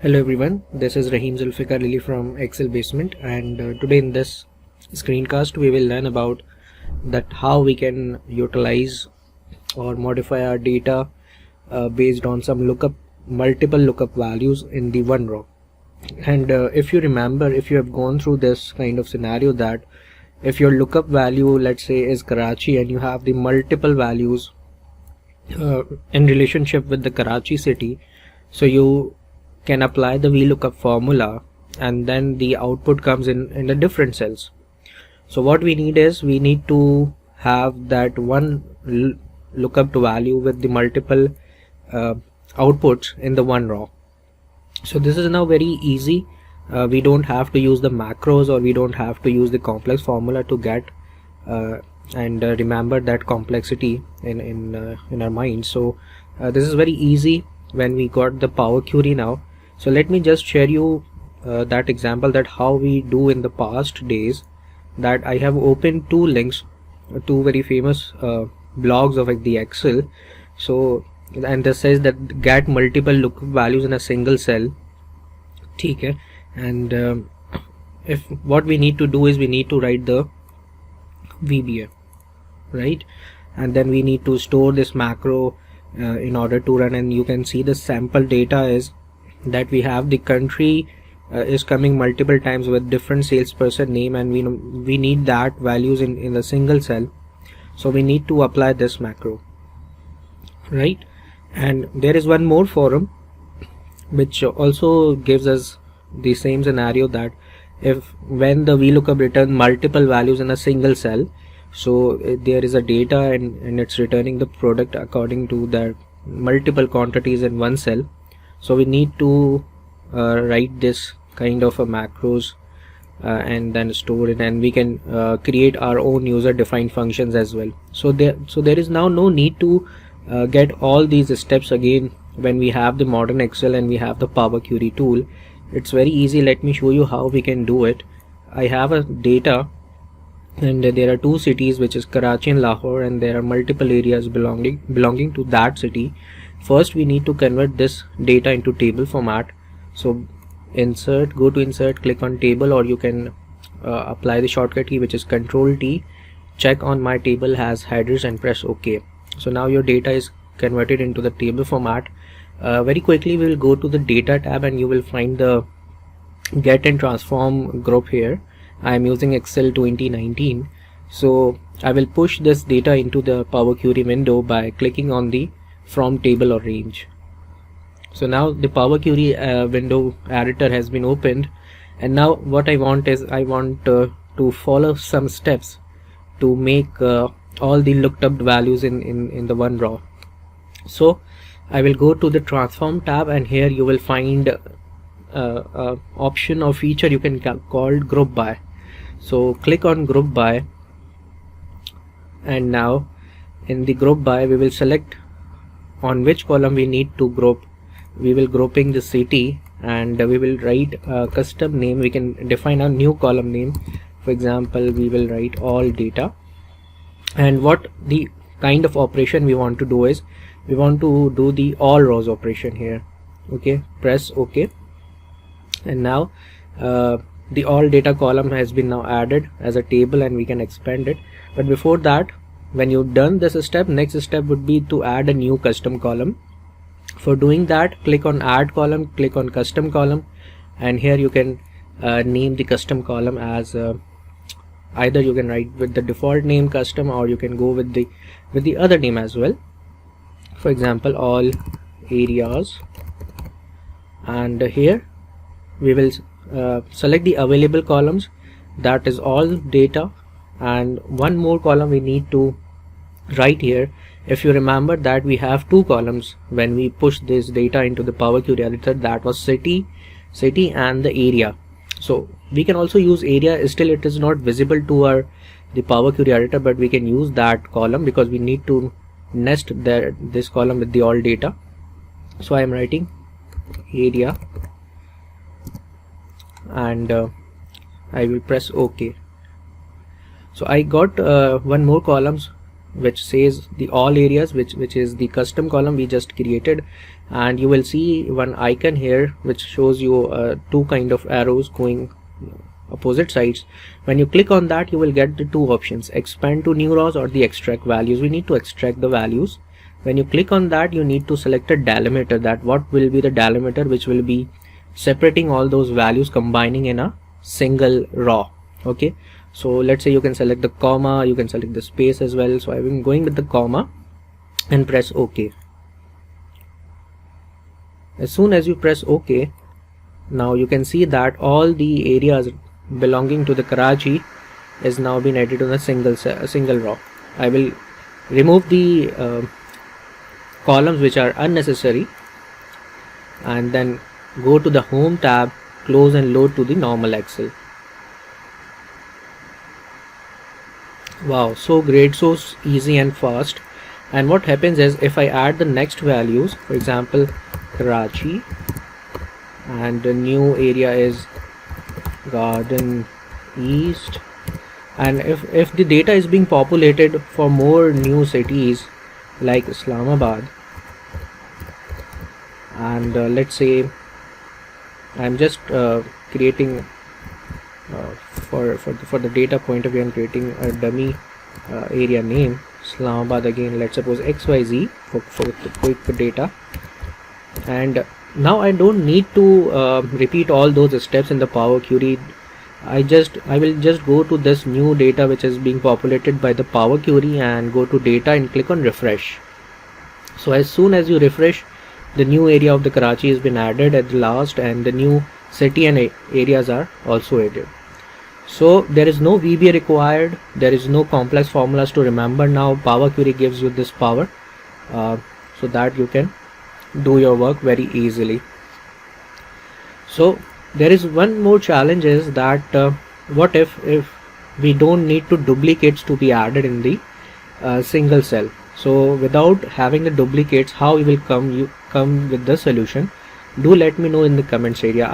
Hello everyone, this is Rahim Zulfikar Lily from Excel Basement, and today in this screencast we will learn about that how we can utilize or modify our data based on some multiple lookup values in the one row. And if you remember, if you have gone through this kind of scenario, that if your lookup value, let's say, is Karachi and you have the multiple values in relationship with the Karachi city, so you can apply the VLOOKUP formula and then the output comes in the different cells. So what we need is we need to have that one lookup value with the multiple outputs in the one row. So this is now very easy. We don't have to use the macros, or we don't have to use the complex formula to get and remember that complexity in our mind. So this is very easy when we got the Power Query now. So let me just share you that example, that how we do in the past days. That I have opened two links, two very famous blogs of the Excel. So, and this says that get multiple lookup values in a single cell. Okay, and if what we need to do is we need to write the VBA, right? And then we need to store this macro in order to run, and you can see the sample data is that we have the country is coming multiple times with different salesperson name, and we need that values in a single cell. So we need to apply this macro, right? And there is one more forum which also gives us the same scenario, that if when the VLOOKUP return multiple values in a single cell, so there is a data and it's returning the product according to the multiple quantities in one cell. So we need to write this kind of a macros and then store it, and we can create our own user defined functions as well. So there is now no need to get all these steps again when we have the modern Excel and we have the Power Query tool. It's very easy. Let me show you how we can do it. I have a data, and there are two cities, which is Karachi and Lahore, and there are multiple areas belonging to that city. First we need to convert this data into table format. So insert, go to insert, click on table, or you can apply the shortcut key, which is Control T, check on my table has headers and press OK. So now your data is converted into the table format. Very quickly we will go to the data tab, and you will find the get and transform group here. I am using Excel 2019. So I will push this data into the Power Query window by clicking on the from table or range. So now the Power Query window editor has been opened, and now what I want is I want to follow some steps to make all the looked up values in the one row. So I will go to the transform tab, and here you will find option or feature you can call group by. So click on group by, and now in the group by we will select on which column we need to group. We will grouping the city, and we will write a custom name. We can define a new column name. For example, we will write all data, and what the kind of operation we want to do is we want to do the all rows operation here. Okay, press OK, and now the all data column has been now added as a table, and we can expand it. But before that, when you've done this step, next step would be to add a new custom column. For doing that, click on add column, click on custom column, and here you can name the custom column as either you can write with the default name custom, or you can go with the other name as well. For example, all areas, and here we will select the available columns, that is all data, and one more column we need to write here. If you remember that we have two columns when we push this data into the Power Query editor, that was city and the area. So we can also use area. Still it is not visible to the Power Query editor, but we can use that column because we need to nest this column with the all data. So I am writing area, and I will press OK. So I got one more columns which says the all areas, which is the custom column we just created, and you will see one icon here which shows you two kind of arrows going opposite sides. When you click on that, you will get the two options, expand to new rows or the extract values. We need to extract the values. When you click on that, you need to select a delimiter, that what will be the delimiter which will be separating all those values, combining in a single row. Okay, so let's say you can select the comma, you can select the space as well. So I'm going with the comma and press OK. As soon as you press OK, now you can see that all the areas belonging to the Karachi is now been added on a single row. I will remove the columns which are unnecessary, and then go to the home tab, close and load to the normal Excel. Wow, so great, so easy and fast. And what happens is, if I add the next values, for example Karachi, and the new area is Garden East, and if the data is being populated for more new cities like Islamabad, and let's say I'm just creating for the data point of view, I'm creating a dummy area name, Islamabad again, let's suppose XYZ for the quick data. And now I don't need to repeat all those steps in the Power Query. I will just go to this new data which is being populated by the Power Query and go to data and click on refresh. So as soon as you refresh, the new area of the Karachi has been added at the last, and the new city and areas are also added. So there is no VBA required, there is no complex formulas to remember. Now Power Query gives you this power so that you can do your work very easily. So there is one more challenge, is that what if we don't need to duplicates to be added in the single cell. So without having the duplicates, how we will come with the solution? Do let me know in the comments area.